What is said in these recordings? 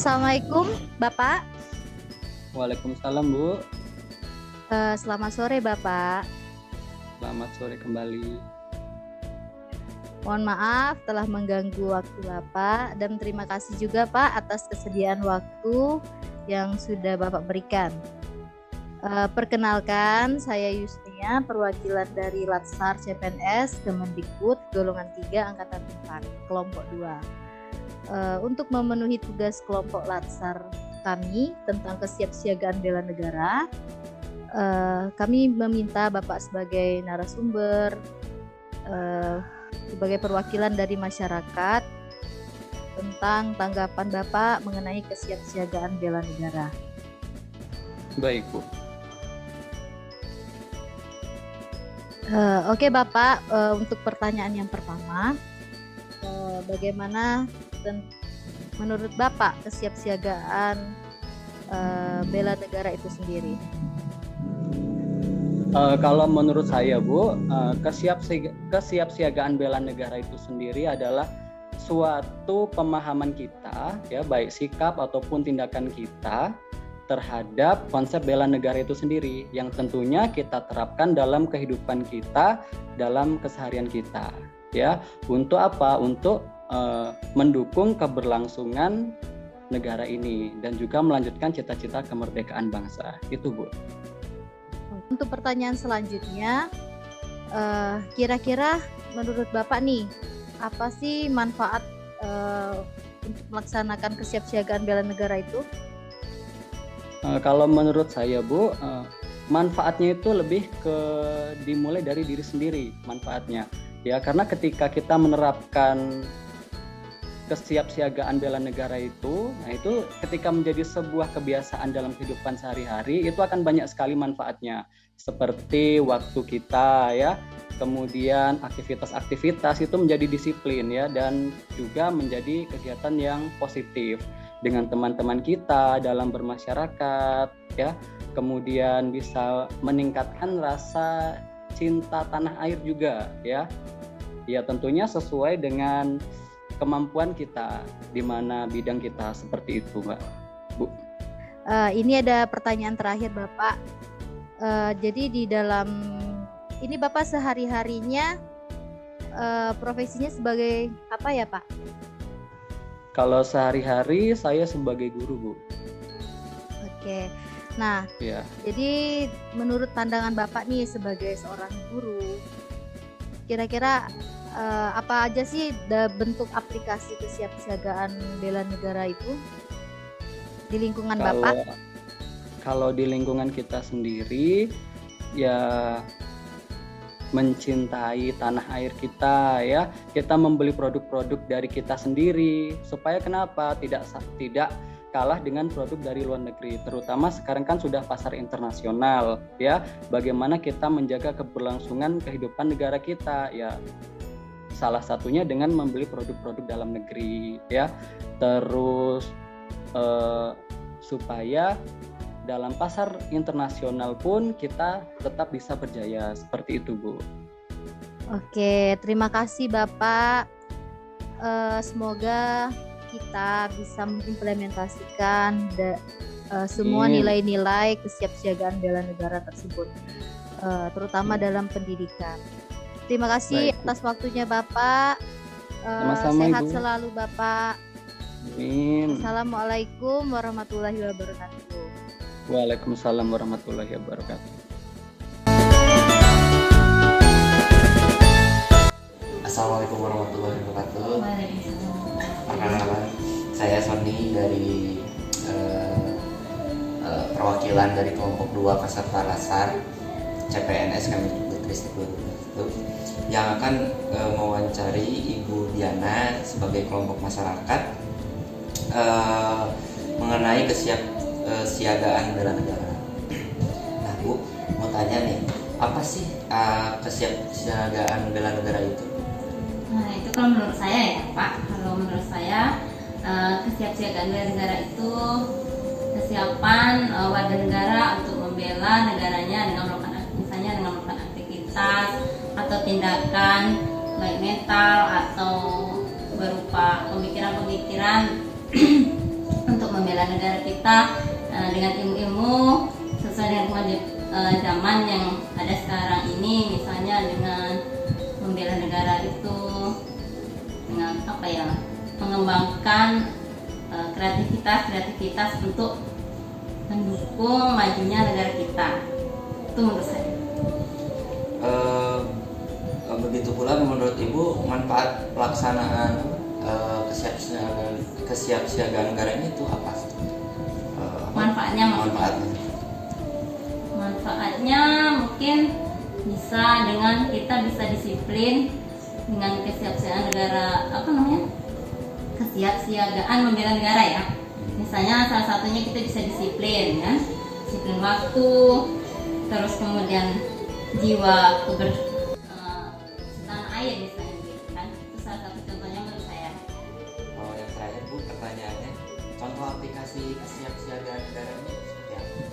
Assalamualaikum, Bapak. Waalaikumsalam Bu, Selamat sore, Bapak. selamat sore kembali. Mohon maaf telah mengganggu waktu Bapak dan terima kasih juga Pak atas kesediaan waktu yang sudah Bapak berikan. Perkenalkan, saya Yusnia, perwakilan dari Latsar CPNS Kemendikbud golongan 3 Angkatan 4, kelompok 2. Untuk memenuhi tugas kelompok Latsar kami tentang kesiapsiagaan bela negara, kami meminta Bapak sebagai narasumber, sebagai perwakilan dari masyarakat tentang tanggapan Bapak mengenai kesiapsiagaan bela negara. Baik Bu. Oke Bapak, untuk pertanyaan yang pertama, bagaimana menurut Bapak kesiapsiagaan bela negara itu sendiri? Kalau menurut saya Bu, kesiapsiagaan bela negara itu sendiri adalah suatu pemahaman kita, ya baik sikap ataupun tindakan kita terhadap konsep bela negara itu sendiri yang tentunya kita terapkan dalam kehidupan kita, dalam keseharian kita, ya. Untuk apa? Untuk mendukung keberlangsungan negara ini dan juga melanjutkan cita-cita kemerdekaan bangsa. Itu Bu. Untuk pertanyaan selanjutnya, kira-kira menurut Bapak nih, apa sih manfaat untuk melaksanakan kesiapsiagaan bela negara itu? Kalau menurut saya Bu, manfaatnya itu lebih ke dimulai dari diri sendiri manfaatnya, ya karena ketika kita menerapkan kesiapsiagaan bela negara itu, nah itu ketika menjadi sebuah kebiasaan dalam kehidupan sehari-hari itu akan banyak sekali manfaatnya, seperti waktu kita ya, kemudian aktivitas-aktivitas itu menjadi disiplin ya, dan juga menjadi kegiatan yang positif dengan teman-teman kita dalam bermasyarakat ya, kemudian bisa meningkatkan rasa cinta tanah air juga ya, ya tentunya sesuai dengan kemampuan kita di mana bidang kita, seperti itu Mbak Bu. Ini ada pertanyaan terakhir Bapak. Jadi di dalam ini Bapak sehari-harinya profesinya sebagai apa ya Pak? Kalau sehari-hari saya sebagai guru Bu. Oke. Nah, Ya. Jadi menurut pandangan Bapak nih sebagai seorang guru, kira-kira apa aja sih bentuk aplikasi kesiapsiagaan bela negara itu di lingkungan Bapak? Kalau di lingkungan kita sendiri ya mencintai tanah air kita ya, kita membeli produk-produk dari kita sendiri supaya kenapa tidak kalah dengan produk dari luar negeri, terutama sekarang kan sudah pasar internasional ya, bagaimana kita menjaga keberlangsungan kehidupan negara kita ya, salah satunya dengan membeli produk-produk dalam negeri ya, terus supaya dalam pasar internasional pun kita tetap bisa berjaya, seperti itu Bu. Oke, terima kasih Bapak. Semoga kita bisa mengimplementasikan semua nilai-nilai kesiapsiagaan bela negara tersebut, terutama dalam pendidikan. Terima kasih atas waktunya Bapak. Sama-sama, sehat Ibu. selalu Bapak. Amin. Assalamualaikum warahmatullahi wabarakatuh. Waalaikumsalam warahmatullahi wabarakatuh. Assalamualaikum warahmatullahi wabarakatuh. Perkenalkan, saya Sony dari perwakilan dari kelompok 2 peserta Latsar CPNS Kemendikbud Ristek 2020 yang akan mewawancari Ibu Diana sebagai kelompok masyarakat mengenai kesiapsiagaan bela negara. Nah Bu, mau tanya nih, apa sih kesiapsiagaan bela negara itu? Nah itu kalau menurut saya ya Pak, kalau menurut saya kesiapsiagaan bela negara itu kesiapan warga negara untuk membela negaranya dengan melakukan aktivitas atau tindakan baik mental atau berupa pemikiran-pemikiran untuk membela negara kita dengan ilmu-ilmu sesuai dengan kemajuan zaman yang ada sekarang ini, misalnya dengan membela negara itu dengan mengembangkan kreativitas untuk mendukung majunya negara kita. Itu menurut saya. Begitu pula menurut Ibu manfaat pelaksanaan kesiapsiagaan negara ini itu apa? Manfaatnya mungkin bisa dengan kita bisa disiplin dengan kesiapsiagaan negara, kesiapsiagaan membela negara ya. Misalnya salah satunya kita bisa disiplin kan, disiplin waktu, terus kemudian jiwa tanah air misalnya gitu kan. Itu salah satu contohnya menurut saya. Yang terakhir Bu, pertanyaannya, contoh aplikasi kesiapsiagaan negara ini seperti apa?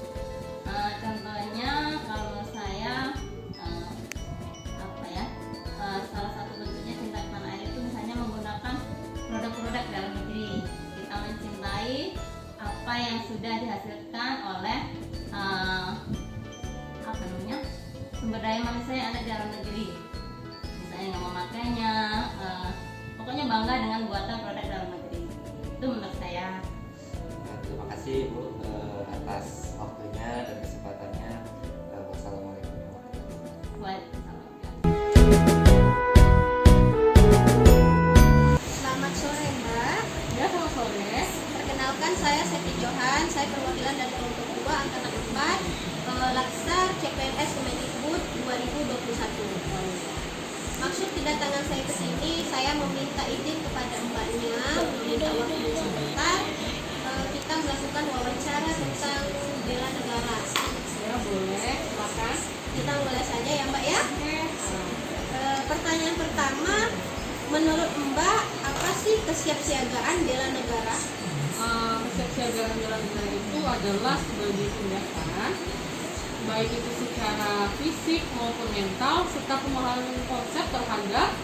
Contohnya kalau menurut saya salah satu bentuknya cinta tanah air itu misalnya menggunakan produk-produk dalam negeri. Kita mencintai apa yang sudah dihasilkan oleh sumber daya manusia yang ada di dalam negeri. Misalnya nggak memakainya, pokoknya bangga dengan buatan produk dalam negeri. Itu menurut saya. Terima kasih Bu atas waktunya dan kesempatannya. Wassalamualaikum warahmatullahi Wabarakatuh. Selamat sore Mbak. Ya, selamat sore. Perkenalkan saya Seti Johan, saya perwakilan dari kelompok 2 angkatan 4 Laksar CPNS Kemendikbud 2021. Maksud kedatangan saya ke sini, saya meminta izin kepada Mbaknya, meminta waktu sebentar, kita melakukan wawancara tentang bela negara. Ya, boleh. Silakan. Kita mulai saja ya Mbak ya. Pertanyaan pertama, menurut Mbak, apa sih kesiapsiagaan bela negara? Kesiapsiagaan bela negara itu adalah sebagai tindakan baik itu secara fisik maupun mental serta pemahaman konsep terhadap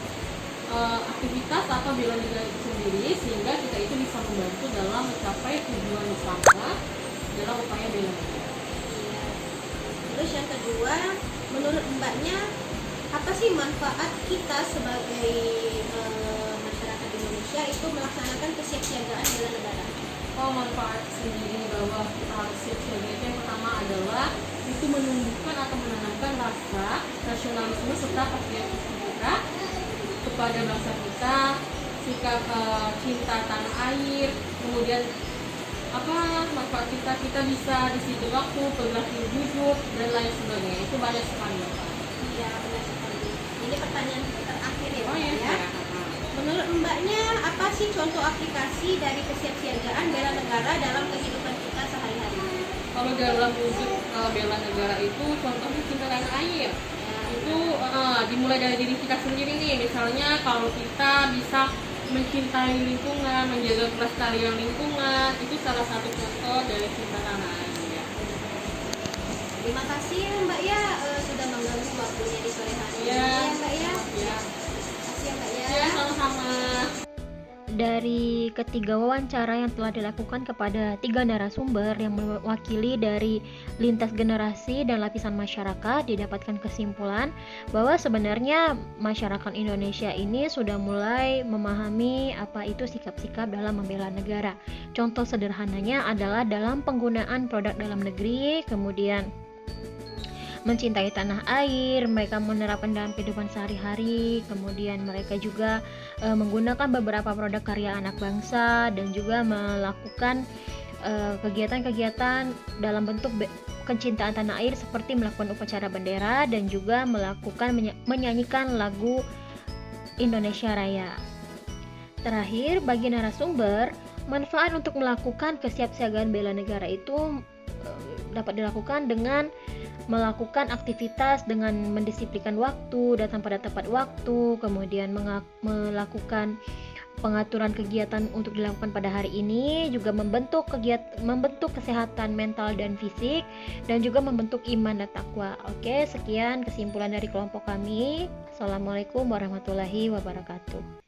aktivitas atau bela negara itu sendiri, sehingga kita itu bisa membantu dalam mencapai tujuan bersama dalam upaya bela negara. Terus yang kedua, menurut Mbaknya, apa sih manfaat kita sebagai masyarakat Indonesia itu melaksanakan kesiapsiagaan bela negara? Manfaat sendiri bahwa kita harus siap siaga itu yang pertama adalah itu menumbuhkan atau menanamkan rasa nasionalisme serta patriotisme kita kepada bangsa kita, sikap cinta tanah air, kemudian manfaat kita bisa disiplin waktu, perilaku jujur dan lain sebagainya. Itu banyak sekali. Iya, benar sekali. Ini pertanyaan terakhir ya, Mbak, ya. ya. Menurut Mbaknya, apa sih contoh aplikasi dari kesiapsiagaan bela negara dalam kehidupan kita sehari-hari? Kalau dalam wujud bela negara itu contohnya cinta tanah air. Itu dimulai dari diri kita sendiri nih. Misalnya kalau kita bisa mencintai lingkungan, menjaga kelestarian lingkungan, itu salah satu contoh dari cinta tanah air. Terima kasih Mbak ya, sudah mengganggu waktunya di sore hari ini Ya. ya Mbak ya. Ya, Terima kasih ya Mbak ya. ya sama-sama. Dari ketiga wawancara yang telah dilakukan kepada 3 narasumber yang mewakili dari lintas generasi dan lapisan masyarakat, didapatkan kesimpulan bahwa sebenarnya masyarakat Indonesia ini sudah mulai memahami apa itu sikap-sikap dalam membela negara. Contoh sederhananya adalah dalam penggunaan produk dalam negeri, kemudian mencintai tanah air, mereka menerapkan dalam kehidupan sehari-hari, kemudian mereka juga menggunakan beberapa produk karya anak bangsa dan juga melakukan kegiatan-kegiatan dalam bentuk kecintaan tanah air seperti melakukan upacara bendera dan juga melakukan menyanyikan lagu Indonesia Raya. Terakhir, bagi narasumber, manfaat untuk melakukan kesiapsiagaan bela negara itu dapat dilakukan dengan melakukan aktivitas dengan mendisiplinkan waktu, datang pada tepat waktu, kemudian melakukan pengaturan kegiatan untuk dilakukan pada hari ini, juga membentuk kesehatan mental dan fisik, dan juga membentuk iman dan takwa. Oke, sekian kesimpulan dari kelompok kami. Assalamualaikum warahmatullahi wabarakatuh.